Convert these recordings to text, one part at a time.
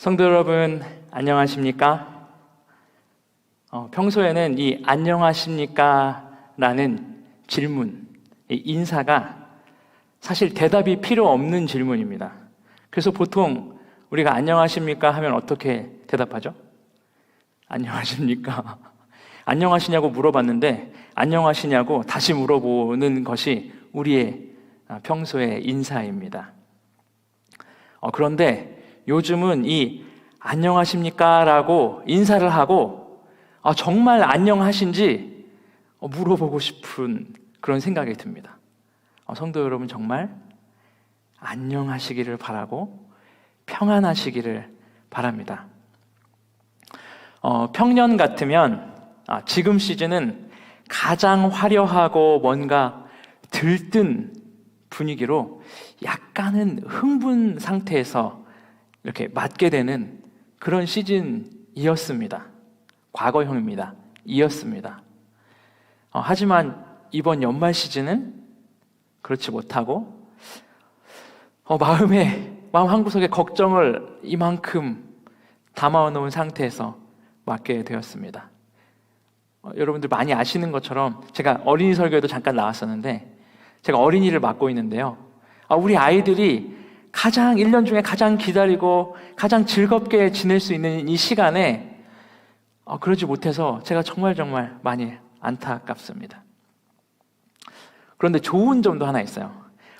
성도 여러분, 안녕하십니까? 평소에는 이 안녕하십니까? 라는 질문, 이 인사가 사실 대답이 필요 없는 질문입니다. 그래서 보통 우리가 안녕하십니까? 하면 어떻게 대답하죠? 안녕하십니까? 안녕하시냐고 물어봤는데 안녕하시냐고 다시 물어보는 것이 우리의 평소의 인사입니다. 그런데 요즘은 이 안녕하십니까? 라고 인사를 하고 정말 안녕하신지 물어보고 싶은 그런 생각이 듭니다. 성도 여러분, 정말 안녕하시기를 바라고 평안하시기를 바랍니다. 평년 같으면 지금 시즌은 가장 화려하고 뭔가 들뜬 분위기로 약간은 흥분 상태에서 이렇게 맞게 되는 그런 시즌이었습니다. 과거형입니다. 이었습니다. 하지만 이번 연말 시즌은 그렇지 못하고 마음 한구석에 걱정을 이만큼 담아놓은 상태에서 맞게 되었습니다. 여러분들 많이 아시는 것처럼 제가 어린이 설교에도 잠깐 나왔었는데 제가 어린이를 맡고 있는데요. 우리 아이들이 1년 중에 가장 기다리고 가장 즐겁게 지낼 수 있는 이 시간에 그러지 못해서 제가 정말 많이 안타깝습니다. 그런데 좋은 점도 하나 있어요.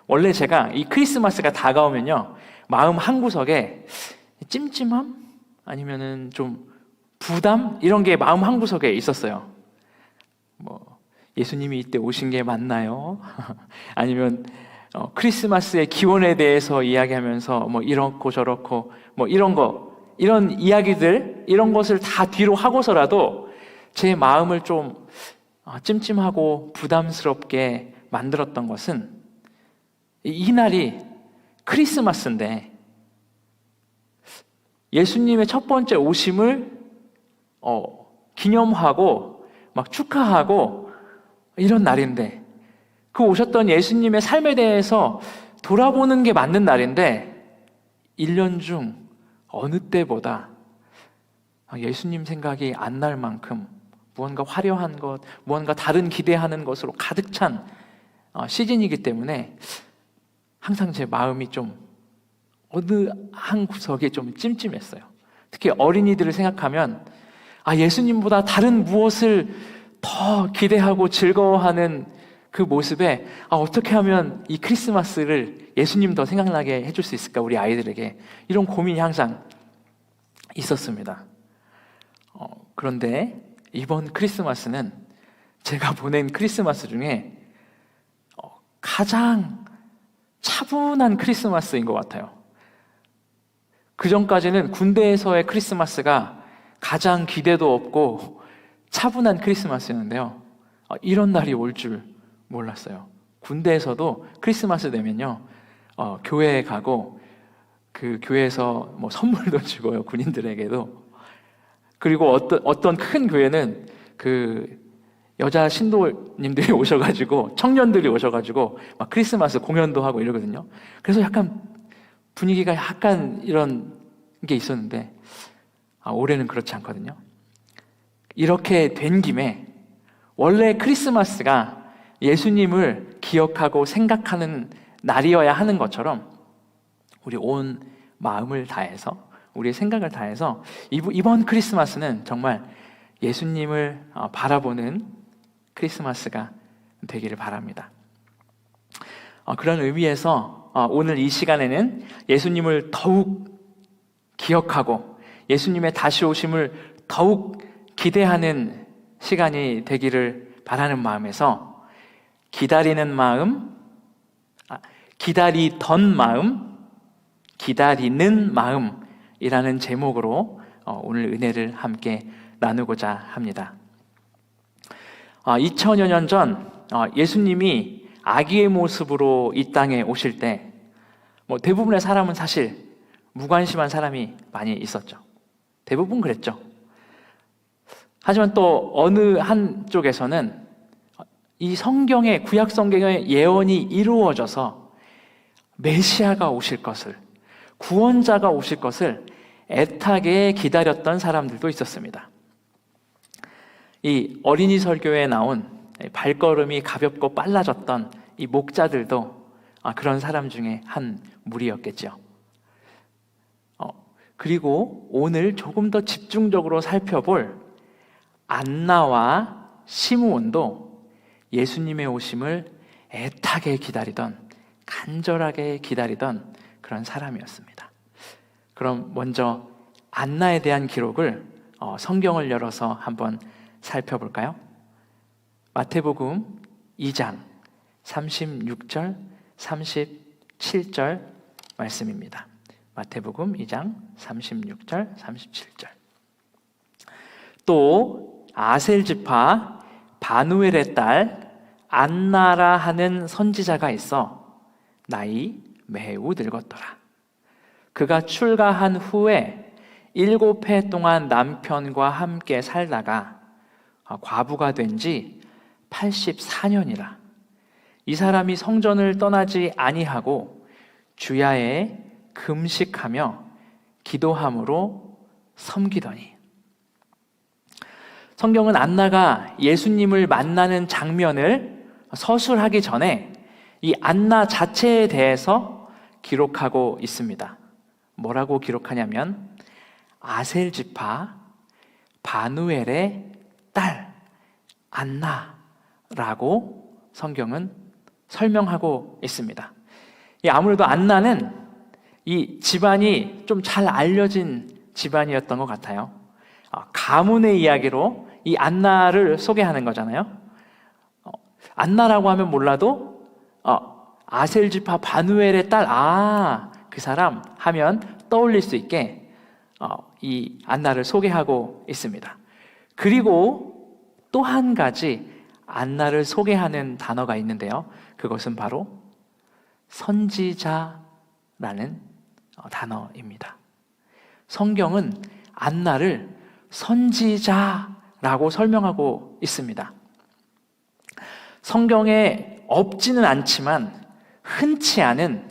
원래 제가 이 크리스마스가 다가오면요, 마음 한구석에 찜찜함? 아니면은 좀 부담? 이런 게 마음 한구석에 있었어요. 예수님이 이때 오신 게 맞나요? 아니면 크리스마스의 기원에 대해서 이야기하면서 이렇고 저렇고 이런 이야기들, 이런 것을 다 뒤로 하고서라도 제 마음을 좀 찜찜하고 부담스럽게 만들었던 것은 이 날이 크리스마스인데 예수님의 첫 번째 오심을 기념하고 축하하고 이런 날인데, 그 오셨던 예수님의 삶에 대해서 돌아보는 게 맞는 날인데 1년 중 어느 때보다 예수님 생각이 안 날 만큼 무언가 화려한 것, 무언가 다른 기대하는 것으로 가득 찬 시즌이기 때문에 항상 제 마음이 좀 어느 한 구석에 좀 찜찜했어요. 특히 어린이들을 생각하면 예수님보다 다른 무엇을 더 기대하고 즐거워하는 그 모습에 어떻게 하면 이 크리스마스를 예수님 더 생각나게 해줄 수 있을까, 우리 아이들에게. 이런 고민이 항상 있었습니다. 그런데 이번 크리스마스는 제가 보낸 크리스마스 중에 가장 차분한 크리스마스인 것 같아요. 그 전까지는 군대에서의 크리스마스가 가장 기대도 없고 차분한 크리스마스였는데요, 이런 날이 올 줄 몰랐어요. 군대에서도 크리스마스 되면요, 교회에 가고 그 교회에서 선물도 주고요, 군인들에게도. 그리고 어떤 큰 교회는 그 여자 신도님들이 오셔가지고, 청년들이 오셔가지고 크리스마스 공연도 하고 이러거든요. 그래서 약간 분위기가 약간 이런 게 있었는데 올해는 그렇지 않거든요. 이렇게 된 김에 원래 크리스마스가 예수님을 기억하고 생각하는 날이어야 하는 것처럼 우리 온 마음을 다해서, 우리의 생각을 다해서 이번 크리스마스는 정말 예수님을 바라보는 크리스마스가 되기를 바랍니다. 그런 의미에서 오늘 이 시간에는 예수님을 더욱 기억하고 예수님의 다시 오심을 더욱 기대하는 시간이 되기를 바라는 마음에서 기다리던 마음, 기다리는 마음이라는 제목으로 오늘 은혜를 함께 나누고자 합니다. 2000여 년 전 예수님이 아기의 모습으로 이 땅에 오실 때 대부분의 사람은 사실 무관심한 사람이 많이 있었죠. 대부분 그랬죠. 하지만 또 어느 한쪽에서는 이 성경의, 구약 성경의 예언이 이루어져서 메시아가 오실 것을, 구원자가 오실 것을 애타게 기다렸던 사람들도 있었습니다. 이 어린이 설교에 나온 발걸음이 가볍고 빨라졌던 이 목자들도 그런 사람 중에 한 무리였겠죠. 그리고 오늘 조금 더 집중적으로 살펴볼 안나와 시므온도 예수님의 오심을 애타게 기다리던, 간절하게 기다리던 그런 사람이었습니다. 그럼 먼저 안나에 대한 기록을 성경을 열어서 한번 살펴볼까요? 마태복음 2장 36절, 37절 말씀입니다. 마태복음 2장 36절, 37절. 또 아셀 지파 바누엘의 딸 안나라 하는 선지자가 있어 나이 매우 늙었더라. 그가 출가한 후에 7해 동안 남편과 함께 살다가 과부가 된 지 84년이라. 이 사람이 성전을 떠나지 아니하고 주야에 금식하며 기도함으로 섬기더니. 성경은 안나가 예수님을 만나는 장면을 서술하기 전에 이 안나 자체에 대해서 기록하고 있습니다. 뭐라고 기록하냐면 아셀 지파 바누엘의 딸 안나라고 성경은 설명하고 있습니다. 아무래도 안나는 이 집안이 좀 잘 알려진 집안이었던 것 같아요. 가문의 이야기로 이 안나를 소개하는 거잖아요. 안나라고 하면 몰라도 아셀 지파 바누엘의 딸, 그 사람 하면 떠올릴 수 있게 이 안나를 소개하고 있습니다. 그리고 또 한 가지 안나를 소개하는 단어가 있는데요. 그것은 바로 선지자라는 단어입니다. 성경은 안나를 선지자라고 설명하고 있습니다. 성경에 없지는 않지만 흔치 않은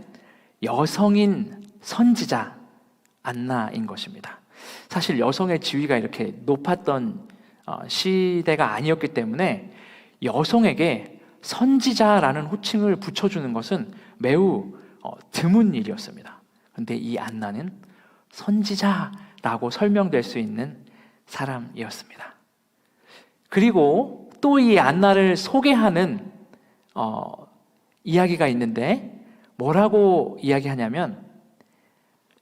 여성인 선지자 안나인 것입니다. 사실 여성의 지위가 이렇게 높았던 시대가 아니었기 때문에 여성에게 선지자라는 호칭을 붙여주는 것은 매우 드문 일이었습니다. 그런데 이 안나는 선지자라고 설명될 수 있는 사람이었습니다. 그리고 또 이 안나를 소개하는 이야기가 있는데 뭐라고 이야기하냐면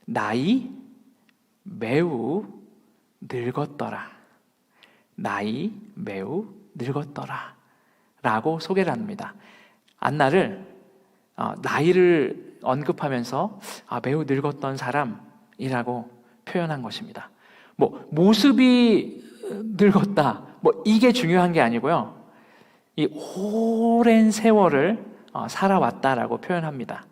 나이 매우 늙었더라. 나이 매우 늙었더라 라고 소개를 합니다. 안나를 나이를 언급하면서 매우 늙었던 사람이라고 표현한 것입니다. 모습이 늙었다 이게 중요한 게 아니고요, 이 오랜 세월을 살아왔다라고 표현합니다.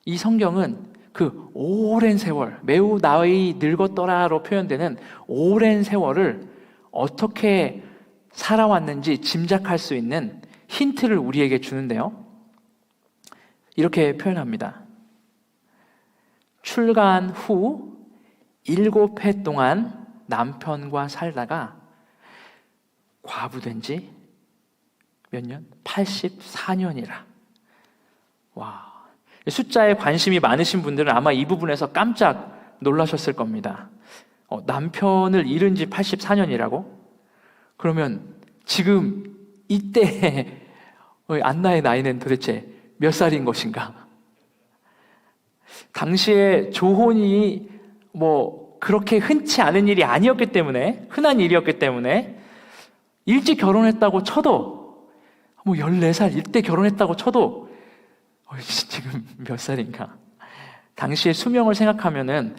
이 성경은 그 오랜 세월, 매우 나이 늙었더라로 표현되는 오랜 세월을 어떻게 살아왔는지 짐작할 수 있는 힌트를 우리에게 주는데요. 이렇게 표현합니다. 출가한 후 7해 동안 남편과 살다가 과부된 지 몇 년? 84년이라. 와. 숫자에 관심이 많으신 분들은 아마 이 부분에서 깜짝 놀라셨을 겁니다. 남편을 잃은 지 84년이라고? 그러면 지금 이때 안나의 나이는 도대체 몇 살인 것인가? 당시에 조혼이 그렇게 흔치 않은 일이 아니었기 때문에, 흔한 일이었기 때문에 일찍 결혼했다고 쳐도 14살 이때 결혼했다고 쳐도 지금 몇 살인가? 당시의 수명을 생각하면은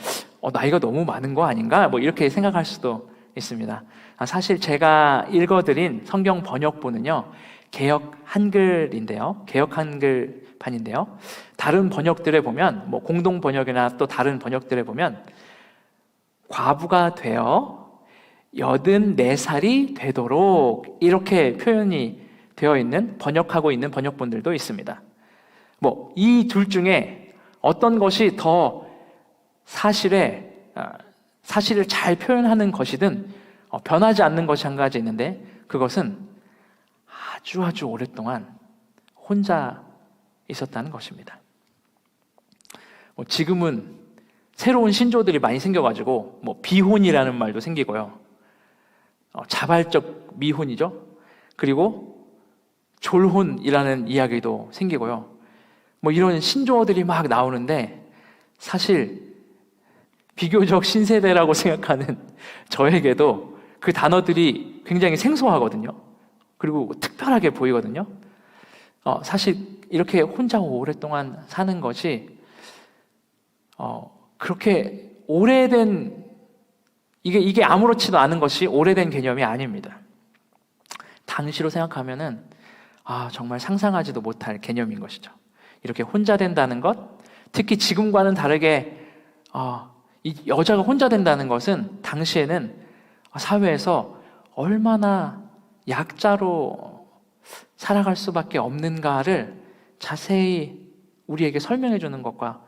나이가 너무 많은 거 아닌가? 이렇게 생각할 수도 있습니다. 사실 제가 읽어드린 성경 번역본은요, 개역 한글인데요, 개역 한글판인데요, 다른 번역들에 보면, 공동 번역이나 또 다른 번역들에 보면 과부가 되어 84살이 되도록 이렇게 표현이 되어 있는, 번역하고 있는 번역본들도 있습니다. 이 둘 중에 어떤 것이 더 사실에 사실을 잘 표현하는 것이든 변하지 않는 것이 한 가지 있는데, 그것은 아주 오랫동안 혼자 있었다는 것입니다. 지금은 새로운 신조들이 많이 생겨가지고 비혼이라는 말도 생기고요, 자발적 미혼이죠. 그리고 졸혼이라는 이야기도 생기고요. 이런 신조어들이 막 나오는데, 사실 비교적 신세대라고 생각하는 저에게도 그 단어들이 굉장히 생소하거든요. 그리고 특별하게 보이거든요. 사실 이렇게 혼자 오랫동안 사는 것이 그렇게 오래된, 이게 아무렇지도 않은 것이 오래된 개념이 아닙니다. 당시로 생각하면은 정말 상상하지도 못할 개념인 것이죠. 이렇게 혼자 된다는 것, 특히 지금과는 다르게 이 여자가 혼자 된다는 것은 당시에는 사회에서 얼마나 약자로 살아갈 수밖에 없는가를 자세히 우리에게 설명해 주는 것과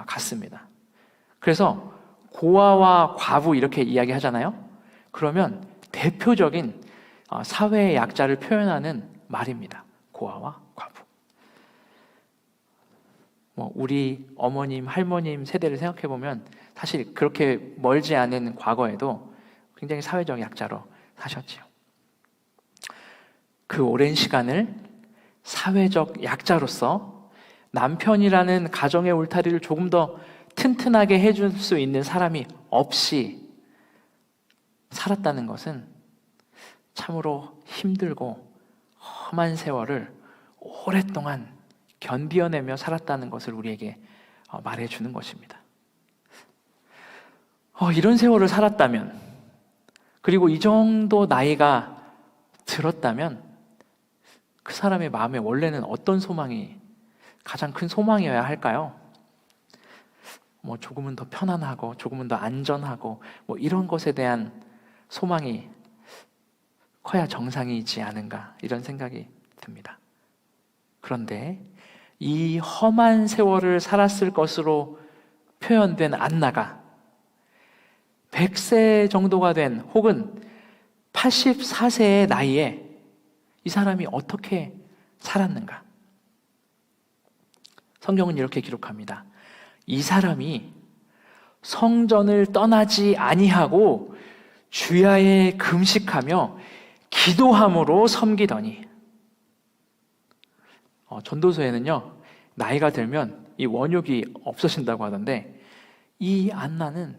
같습니다. 그래서 고아와 과부 이렇게 이야기하잖아요. 그러면 대표적인 사회의 약자를 표현하는 말입니다. 고아와 과부. 우리 어머님, 할머님 세대를 생각해 보면 사실 그렇게 멀지 않은 과거에도 굉장히 사회적 약자로 사셨지요. 그 오랜 시간을 사회적 약자로서 남편이라는 가정의 울타리를 조금 더 튼튼하게 해줄 수 있는 사람이 없이 살았다는 것은 참으로 힘들고 험한 세월을 오랫동안 견디어내며 살았다는 것을 우리에게 말해주는 것입니다. 이런 세월을 살았다면, 그리고 이 정도 나이가 들었다면 그 사람의 마음에 원래는 어떤 소망이 가장 큰 소망이어야 할까요? 조금은 더 편안하고 조금은 더 안전하고 이런 것에 대한 소망이 커야 정상이지 않은가, 이런 생각이 듭니다. 그런데 이 험한 세월을 살았을 것으로 표현된 안나가 100세 정도가 된, 혹은 84세의 나이에 이 사람이 어떻게 살았는가? 성경은 이렇게 기록합니다. 이 사람이 성전을 떠나지 아니하고 주야에 금식하며 기도함으로 섬기더니. 전도서에는요, 나이가 들면 이 원욕이 없어진다고 하던데, 이 안나는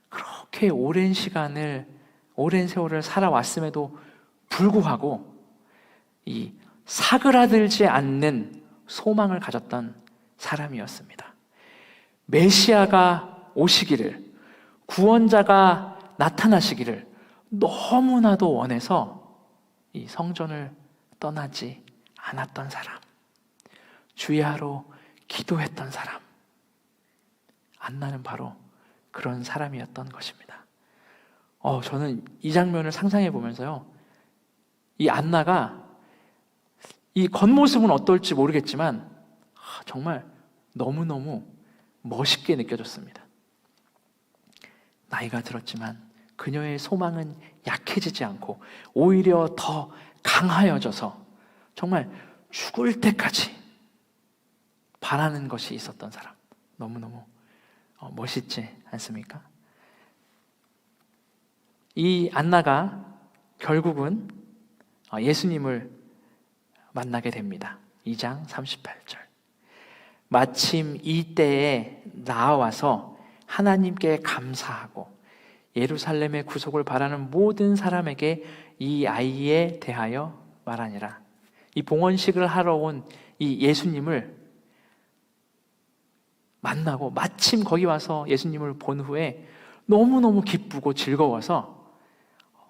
그렇게 오랜 시간을, 오랜 세월을 살아왔음에도 불구하고 이 사그라들지 않는 소망을 가졌던 사람이었습니다. 메시아가 오시기를, 구원자가 나타나시기를 너무나도 원해서 이 성전을 떠나지 않았던 사람, 주야로 기도했던 사람, 안나는 바로 그런 사람이었던 것입니다. 저는 이 장면을 상상해 보면서요, 이 안나가 이 겉모습은 어떨지 모르겠지만 정말 너무너무 멋있게 느껴졌습니다. 나이가 들었지만 그녀의 소망은 약해지지 않고 오히려 더 강하여져서 정말 죽을 때까지 바라는 것이 있었던 사람, 너무너무 멋있지 않습니까? 이 안나가 결국은 예수님을 만나게 됩니다. 2장 38절. 마침 이때에 나와서 하나님께 감사하고 예루살렘의 구속을 바라는 모든 사람에게 이 아이에 대하여 말하니라. 이 봉헌식을 하러 온 이 예수님을 만나고, 마침 거기 와서 예수님을 본 후에 너무너무 기쁘고 즐거워서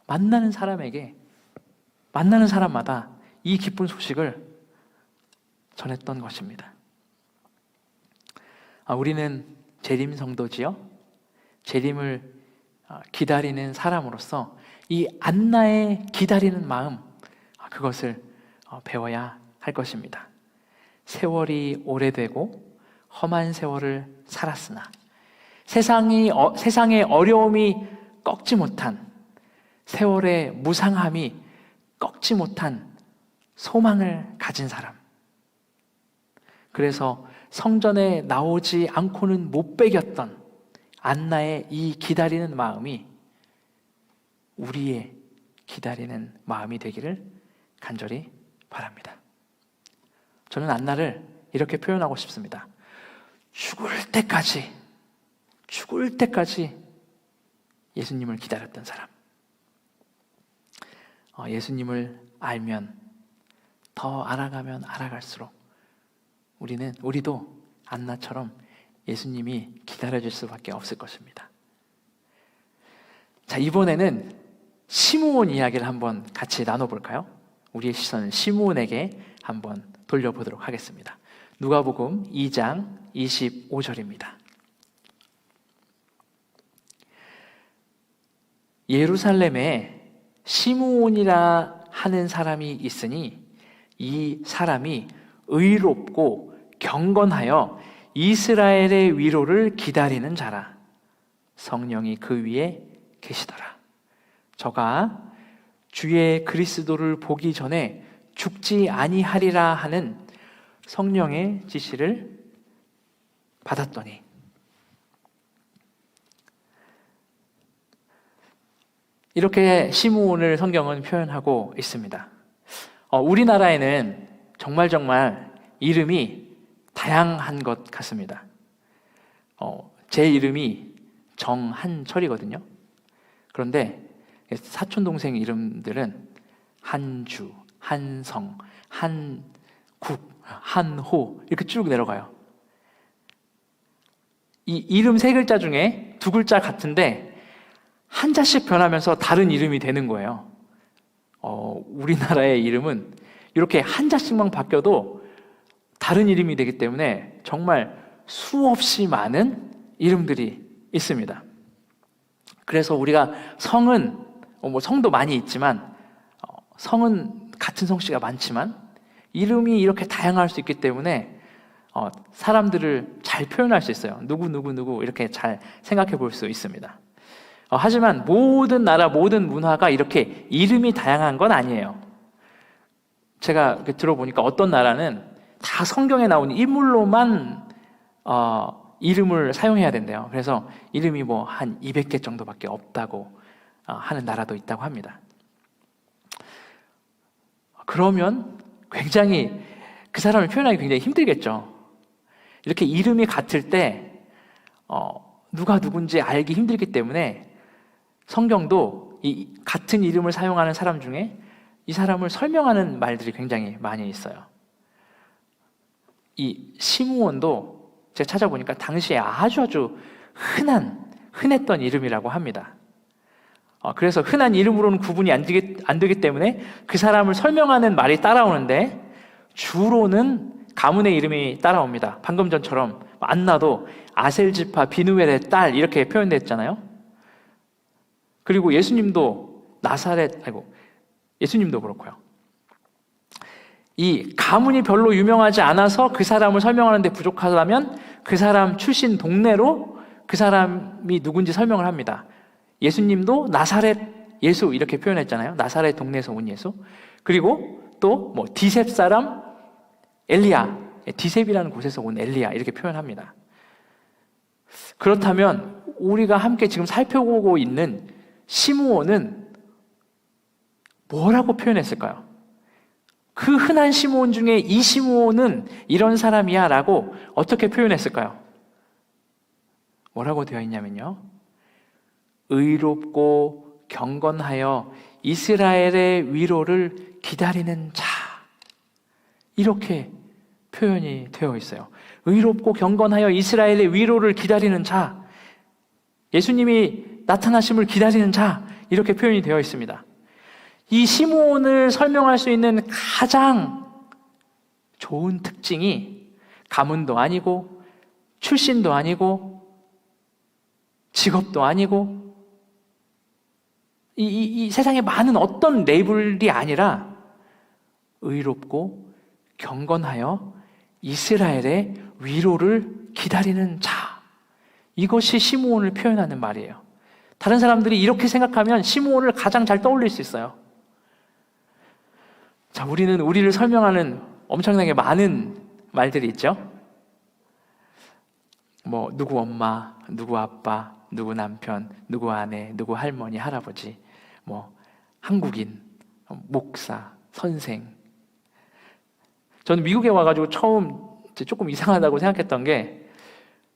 만나는 사람마다 이 기쁜 소식을 전했던 것입니다. 우리는 재림 성도지요. 재림을 기다리는 사람으로서 이 안나의 기다리는 마음, 그것을 배워야 할 것입니다. 세월이 오래되고 험한 세월을 살았으나 세상의 어려움이 꺾지 못한, 세월의 무상함이 꺾지 못한 소망을 가진 사람. 그래서 성전에 나오지 않고는 못 배겼던 안나의 이 기다리는 마음이 우리의 기다리는 마음이 되기를 간절히 바랍니다. 저는 안나를 이렇게 표현하고 싶습니다. 죽을 때까지 예수님을 기다렸던 사람. 예수님을 알면, 더 알아가면 알아갈수록 우리도 안나처럼 예수님이 기다려질 수밖에 없을 것입니다. 자, 이번에는 시므온 이야기를 한번 같이 나눠볼까요? 우리의 시선을 시므온에게 한번 돌려보도록 하겠습니다. 누가복음 2장 25절입니다. 예루살렘에 시므온이라 하는 사람이 있으니 이 사람이 의롭고 경건하여 이스라엘의 위로를 기다리는 자라. 성령이 그 위에 계시더라. 저가 주의 그리스도를 보기 전에 죽지 아니하리라 하는 성령의 지시를 받았더니. 이렇게 시므온을 성경은 표현하고 있습니다. 우리나라에는 정말 이름이 다양한 것 같습니다. 제 이름이 정한철이거든요. 그런데 사촌 동생 이름들은 한주, 한성, 한국, 한호 이렇게 쭉 내려가요. 이 이름 세 글자 중에 두 글자 같은데 한자씩 변하면서 다른 이름이 되는 거예요. 우리나라의 이름은 이렇게 한자씩만 바뀌어도 다른 이름이 되기 때문에 정말 수없이 많은 이름들이 있습니다. 그래서 우리가 성은 성도 많이 있지만 성은 같은 성씨가 많지만 이름이 이렇게 다양할 수 있기 때문에 사람들을 잘 표현할 수 있어요. 누구 이렇게 잘 생각해 볼 수 있습니다. 하지만 모든 나라, 모든 문화가 이렇게 이름이 다양한 건 아니에요. 제가 이렇게 들어보니까 어떤 나라는 다 성경에 나오는 인물로만 이름을 사용해야 된대요. 그래서 이름이 한 200개 정도밖에 없다고 하는 나라도 있다고 합니다. 그러면 굉장히 그 사람을 표현하기 굉장히 힘들겠죠. 이렇게 이름이 같을 때 누가 누군지 알기 힘들기 때문에 성경도 이 같은 이름을 사용하는 사람 중에 이 사람을 설명하는 말들이 굉장히 많이 있어요. 이 시므온도 제가 찾아보니까 당시에 아주 흔했던 이름이라고 합니다. 그래서 흔한 이름으로는 구분이 안 되기 때문에 그 사람을 설명하는 말이 따라오는데 주로는 가문의 이름이 따라옵니다. 방금 전처럼 안나도 아셀지파 비누엘의 딸 이렇게 표현됐잖아요. 그리고 예수님도 예수님도 그렇고요. 이 가문이 별로 유명하지 않아서 그 사람을 설명하는 데 부족하다면 그 사람 출신 동네로 그 사람이 누군지 설명을 합니다. 예수님도 나사렛 예수 이렇게 표현했잖아요. 나사렛 동네에서 온 예수. 그리고 또 디셉 사람 엘리야, 디셉이라는 곳에서 온 엘리야 이렇게 표현합니다. 그렇다면 우리가 함께 지금 살펴보고 있는 시므온은 뭐라고 표현했을까요? 그 흔한 시므온 중에 이 시므온은 이런 사람이야 라고 어떻게 표현했을까요? 뭐라고 되어 있냐면요, 의롭고 경건하여 이스라엘의 위로를 기다리는 자, 이렇게 표현이 되어 있어요. 의롭고 경건하여 이스라엘의 위로를 기다리는 자, 예수님이 나타나심을 기다리는 자, 이렇게 표현이 되어 있습니다. 이 시므온을 설명할 수 있는 가장 좋은 특징이 가문도 아니고 출신도 아니고 직업도 아니고 이 세상에 많은 어떤 레이블이 아니라 의롭고 경건하여 이스라엘의 위로를 기다리는 자, 이것이 시므온을 표현하는 말이에요. 다른 사람들이 이렇게 생각하면 시므온을 가장 잘 떠올릴 수 있어요. 자, 우리는 우리를 설명하는 엄청나게 많은 말들이 있죠. 뭐 누구 엄마, 누구 아빠, 누구 남편, 누구 아내, 누구 할머니, 할아버지, 뭐 한국인, 목사, 선생. 저는 미국에 와가지고 처음 조금 이상하다고 생각했던 게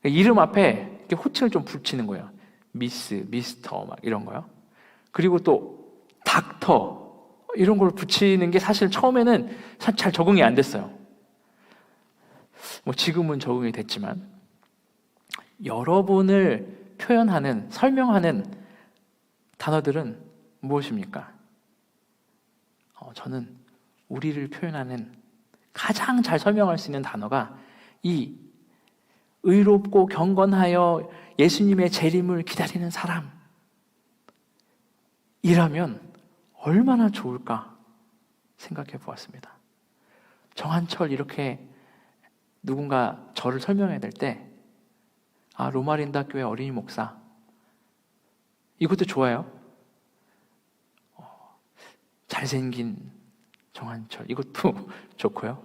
이름 앞에 이렇게 호칭을 좀 붙이는 거예요. 미스, 미스터 막 이런 거요. 그리고 또 닥터 이런 걸 붙이는 게 사실 처음에는 잘 적응이 안 됐어요. 뭐 지금은 적응이 됐지만 여러분을 표현하는, 설명하는 단어들은 무엇입니까? 저는 우리를 표현하는 가장 잘 설명할 수 있는 단어가 이 의롭고 경건하여 예수님의 재림을 기다리는 사람이라면 얼마나 좋을까 생각해 보았습니다. 정한철 이렇게 누군가 저를 설명해야 될 때 로마린다 교회 어린이 목사 이것도 좋아요. 잘생긴 정한철 이것도 좋고요.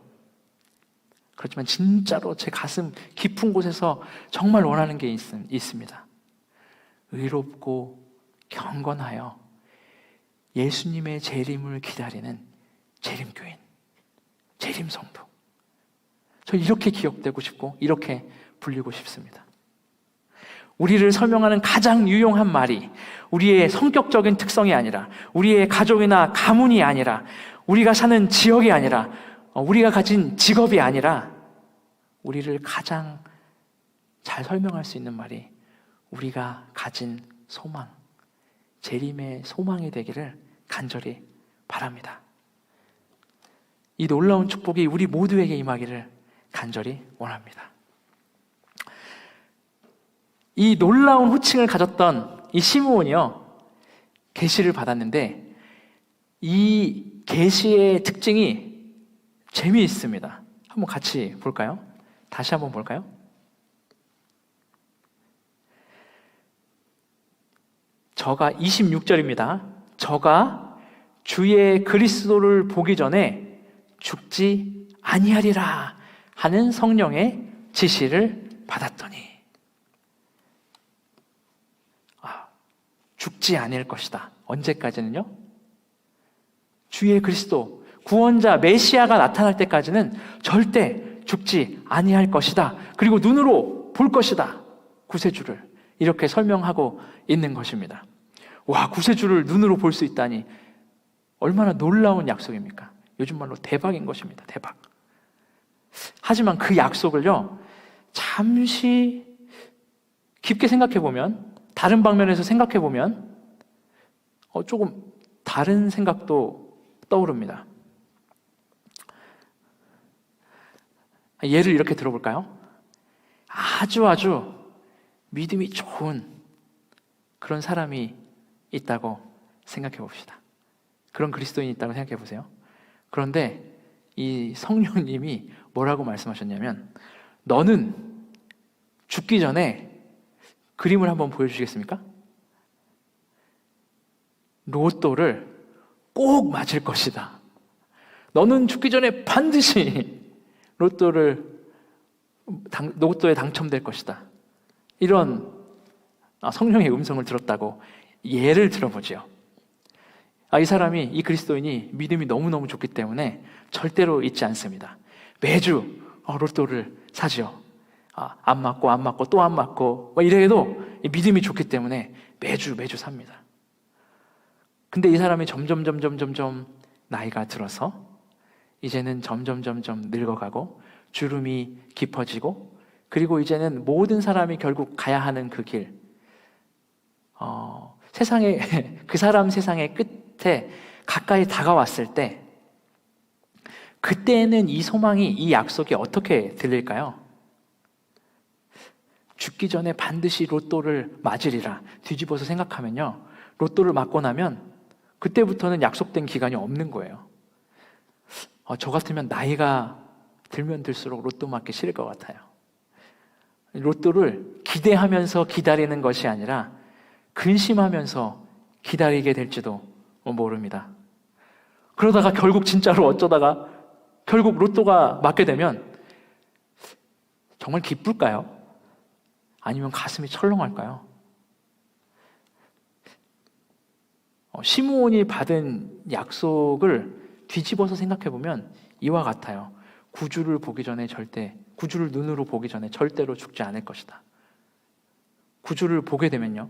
그렇지만 진짜로 제 가슴 깊은 곳에서 정말 원하는 게 있습니다. 의롭고 경건하여 예수님의 재림을 기다리는 재림교인, 재림성도. 저 이렇게 기억되고 싶고 이렇게 불리고 싶습니다. 우리를 설명하는 가장 유용한 말이 우리의 성격적인 특성이 아니라, 우리의 가족이나 가문이 아니라, 우리가 사는 지역이 아니라, 우리가 가진 직업이 아니라, 우리를 가장 잘 설명할 수 있는 말이 우리가 가진 소망, 재림의 소망이 되기를 간절히 바랍니다. 이 놀라운 축복이 우리 모두에게 임하기를 간절히 원합니다. 이 놀라운 호칭을 가졌던 이 시므온이요, 계시를 받았는데 이 계시의 특징이 재미있습니다. 한번 같이 볼까요? 다시 한번 볼까요? 저가 26절입니다. 저가 주의 그리스도를 보기 전에 죽지 아니하리라 하는 성령의 지시를 받았더니 죽지 아니할 것이다. 언제까지는요? 주의 그리스도, 구원자 메시아가 나타날 때까지는 절대 죽지 아니할 것이다. 그리고 눈으로 볼 것이다. 구세주를 이렇게 설명하고 있는 것입니다. 와, 구세주를 눈으로 볼 수 있다니 얼마나 놀라운 약속입니까? 요즘 말로 대박인 것입니다. 대박. 하지만 그 약속을요, 잠시 깊게 생각해 보면, 다른 방면에서 생각해 보면 조금 다른 생각도 떠오릅니다. 예를 이렇게 들어볼까요? 아주 믿음이 좋은 그런 사람이 있다고 생각해 봅시다. 그런 그리스도인이 있다고 생각해 보세요. 그런데 이 성령님이 뭐라고 말씀하셨냐면, 너는 죽기 전에 그림을 한번 보여주시겠습니까? 로또를 꼭 맞을 것이다. 너는 죽기 전에 반드시 로또에 당첨될 것이다. 이런 성령의 음성을 들었다고 예를 들어보죠. 이 사람이, 이 그리스도인이 믿음이 너무너무 좋기 때문에 절대로 잊지 않습니다. 매주 로또를 사죠. 안 맞고 또 안 맞고 이래도 믿음이 좋기 때문에 매주 삽니다. 근데 이 사람이 점점 나이가 들어서 이제는 점점 늙어가고 주름이 깊어지고, 그리고 이제는 모든 사람이 결국 가야 하는 그 길, 그 사람 세상의 끝에 가까이 다가왔을 때, 그때는 이 소망이, 이 약속이 어떻게 들릴까요? 죽기 전에 반드시 로또를 맞으리라 뒤집어서 생각하면요, 로또를 맞고 나면 그때부터는 약속된 기간이 없는 거예요. 저 같으면 나이가 들면 들수록 로또 맞기 싫을 것 같아요. 로또를 기대하면서 기다리는 것이 아니라 근심하면서 기다리게 될지도 모릅니다. 그러다가 결국 진짜로 어쩌다가 결국 로또가 맞게 되면 정말 기쁠까요? 아니면 가슴이 철렁할까요? 시므온이 받은 약속을 뒤집어서 생각해보면 이와 같아요. 구주를 눈으로 보기 전에 절대로 죽지 않을 것이다. 구주를 보게 되면요,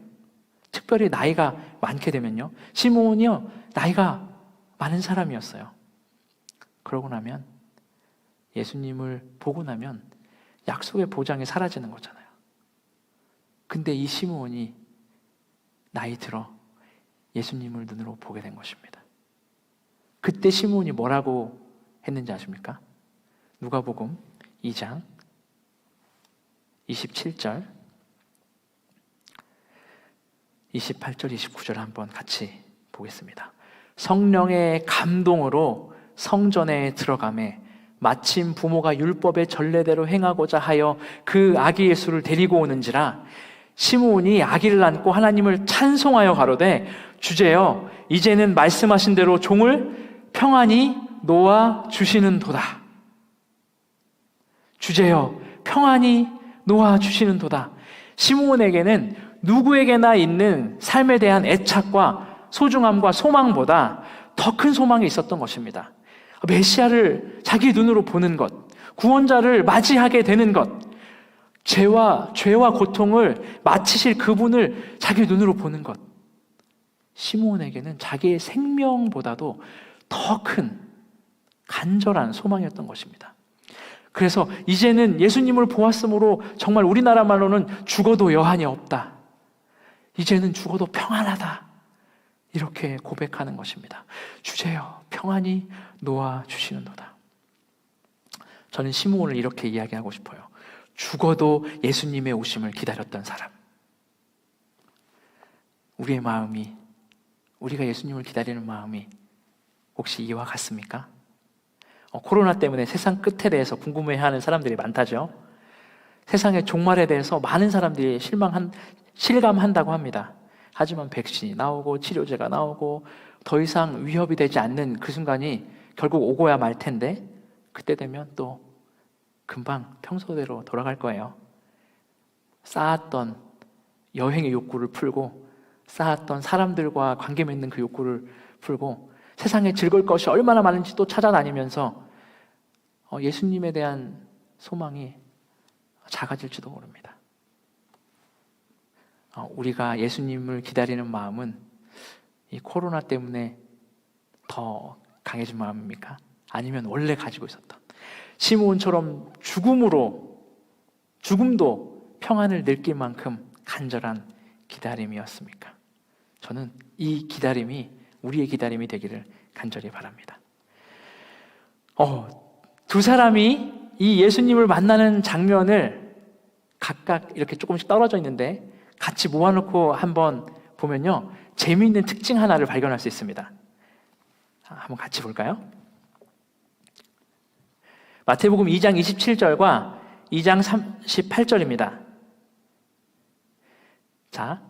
특별히 나이가 많게 되면요, 시므온이요 나이가 많은 사람이었어요. 그러고 나면, 예수님을 보고 나면 약속의 보장이 사라지는 거잖아요. 근데 이 시므온이 나이 들어 예수님을 눈으로 보게 된 것입니다. 그때 시므온이 뭐라고 했는지 아십니까? 누가복음 2장 27절 28절 29절 한번 같이 보겠습니다. 성령의 감동으로 성전에 들어가매 마침 부모가 율법의 전례대로 행하고자 하여 그 아기 예수를 데리고 오는지라 시므온이 아기를 안고 하나님을 찬송하여 가로되 주제여 이제는 말씀하신 대로 종을 평안히 놓아 주시는도다. 주제여 평안히 놓아 주시는도다. 시므온에게는 누구에게나 있는 삶에 대한 애착과 소중함과 소망보다 더 큰 소망이 있었던 것입니다. 메시아를 자기 눈으로 보는 것, 구원자를 맞이하게 되는 것, 죄와 고통을 마치실 그분을 자기 눈으로 보는 것. 시므온에게는 자기의 생명보다도 더 큰 간절한 소망이었던 것입니다. 그래서 이제는 예수님을 보았으므로 정말 우리나라 말로는 죽어도 여한이 없다. 이제는 죽어도 평안하다. 이렇게 고백하는 것입니다. 주제여 평안히 놓아 주시는도다. 저는 시므온을 이렇게 이야기하고 싶어요. 죽어도 예수님의 오심을 기다렸던 사람. 우리의 마음이, 우리가 예수님을 기다리는 마음이 혹시 이와 같습니까? 코로나 때문에 세상 끝에 대해서 궁금해하는 사람들이 많다죠. 세상의 종말에 대해서 많은 사람들이 실감한다고 합니다. 하지만 백신이 나오고 치료제가 나오고 더 이상 위협이 되지 않는 그 순간이 결국 오고야 말 텐데, 그때 되면 또 금방 평소대로 돌아갈 거예요. 쌓았던 여행의 욕구를 풀고, 쌓았던 사람들과 관계 맺는 그 욕구를 풀고, 세상에 즐거울 것이 얼마나 많은지 또 찾아다니면서 예수님에 대한 소망이 작아질지도 모릅니다. 우리가 예수님을 기다리는 마음은 이 코로나 때문에 더 강해진 마음입니까? 아니면 원래 가지고 있었던 시므온처럼 죽음도 평안을 느낄 만큼 간절한 기다림이었습니까? 저는 이 기다림이 우리의 기다림이 되기를 간절히 바랍니다. 두 사람이 이 예수님을 만나는 장면을 각각 이렇게 조금씩 떨어져 있는데 같이 모아놓고 한번 보면요, 재미있는 특징 하나를 발견할 수 있습니다. 한번 같이 볼까요? 마태복음 2장 27절과 2장 38절입니다. 자,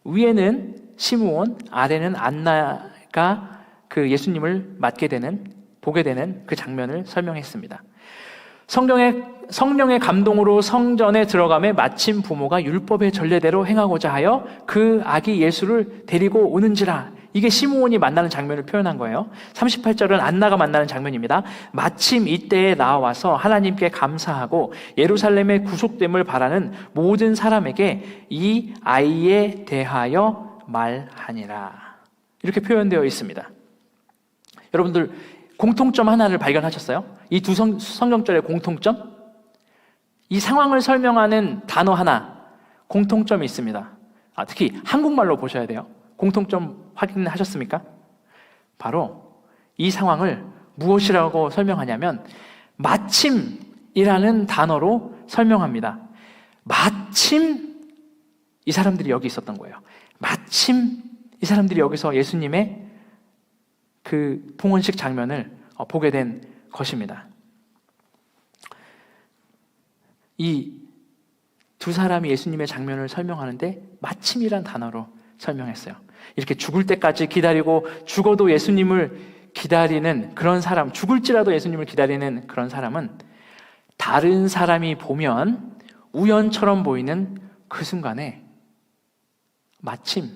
위에는 시므온, 아래는 안나가 그 예수님을 보게 되는 그 장면을 설명했습니다. 성령의 감동으로 성전에 들어가매 마침 부모가 율법의 전례대로 행하고자 하여 그 아기 예수를 데리고 오는지라. 이게 시므온이 만나는 장면을 표현한 거예요. 38절은 안나가 만나는 장면입니다. 마침 이때에 나와서 하나님께 감사하고 예루살렘의 구속됨을 바라는 모든 사람에게 이 아이에 대하여 말하니라. 이렇게 표현되어 있습니다. 여러분들 공통점 하나를 발견하셨어요? 이 두 성경절의 공통점? 이 상황을 설명하는 단어 하나, 공통점이 있습니다. 특히 한국말로 보셔야 돼요. 공통점 확인하셨습니까? 바로 이 상황을 무엇이라고 설명하냐면 마침이라는 단어로 설명합니다. 마침 이 사람들이 여기 있었던 거예요. 마침 이 사람들이 여기서 예수님의 그 봉헌식 장면을 보게 된 것입니다. 이 두 사람이 예수님의 장면을 설명하는데 마침이란 단어로 설명했어요. 이렇게 죽을 때까지 기다리고 죽어도 예수님을 기다리는 그런 사람, 죽을지라도 예수님을 기다리는 그런 사람은 다른 사람이 보면 우연처럼 보이는 그 순간에 마침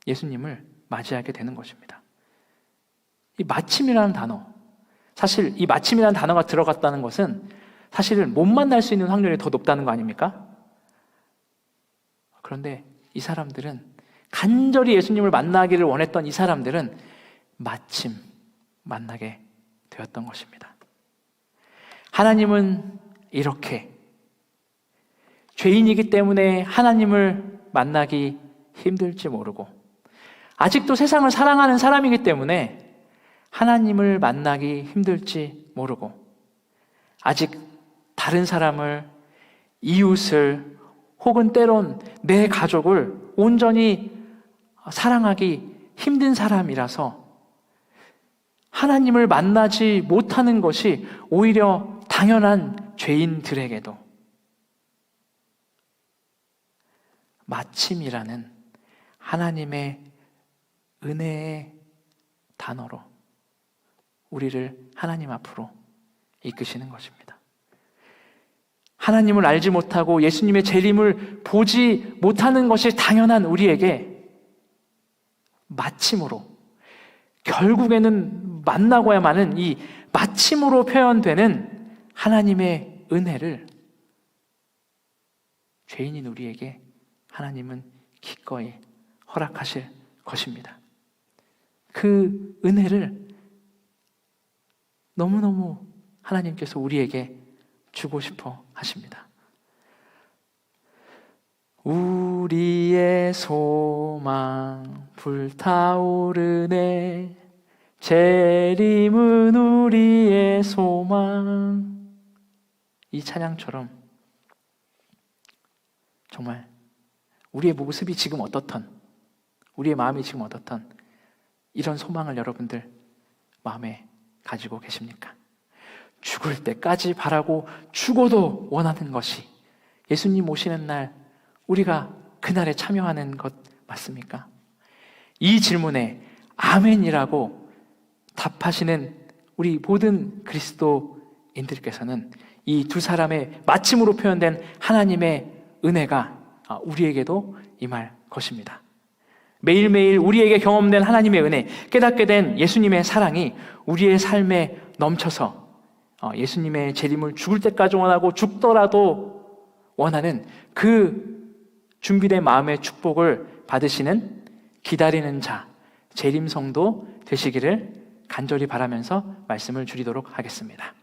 예수님을 맞이하게 되는 것입니다. 이 마침이라는 단어, 사실 이 마침이라는 단어가 들어갔다는 것은 사실은 못 만날 수 있는 확률이 더 높다는 거 아닙니까? 그런데 이 사람들은, 간절히 예수님을 만나기를 원했던 이 사람들은 마침 만나게 되었던 것입니다. 하나님은 이렇게 죄인이기 때문에 하나님을 만나기 힘들지 모르고, 아직도 세상을 사랑하는 사람이기 때문에 하나님을 만나기 힘들지 모르고, 아직 다른 사람을, 이웃을, 혹은 때론 내 가족을 온전히 사랑하기 힘든 사람이라서 하나님을 만나지 못하는 것이 오히려 당연한 죄인들에게도 마침이라는 하나님의 은혜의 단어로 우리를 하나님 앞으로 이끄시는 것입니다. 하나님을 알지 못하고 예수님의 재림을 보지 못하는 것이 당연한 우리에게 마침으로, 결국에는 만나고야만은 이 마침으로 표현되는 하나님의 은혜를 죄인인 우리에게 하나님은 기꺼이 허락하실 것입니다. 그 은혜를 너무너무 하나님께서 우리에게 주고 싶어 하십니다. 우리의 소망 불타오르네, 재림은 우리의 소망. 이 찬양처럼 정말 우리의 모습이 지금 어떻든, 우리의 마음이 지금 어떻든 이런 소망을 여러분들 마음에 가지고 계십니까? 죽을 때까지 바라고 죽어도 원하는 것이 예수님 오시는 날 우리가 그날에 참여하는 것 맞습니까? 이 질문에 아멘이라고 답하시는 우리 모든 그리스도인들께서는 이 두 사람의 마침으로 표현된 하나님의 은혜가 우리에게도 임할 것입니다. 매일매일 우리에게 경험된 하나님의 은혜, 깨닫게 된 예수님의 사랑이 우리의 삶에 넘쳐서 예수님의 재림을 죽을 때까지 원하고 죽더라도 원하는 그 준비된 마음의 축복을 받으시는 기다리는 자, 재림 성도 되시기를 간절히 바라면서 말씀을 줄이도록 하겠습니다.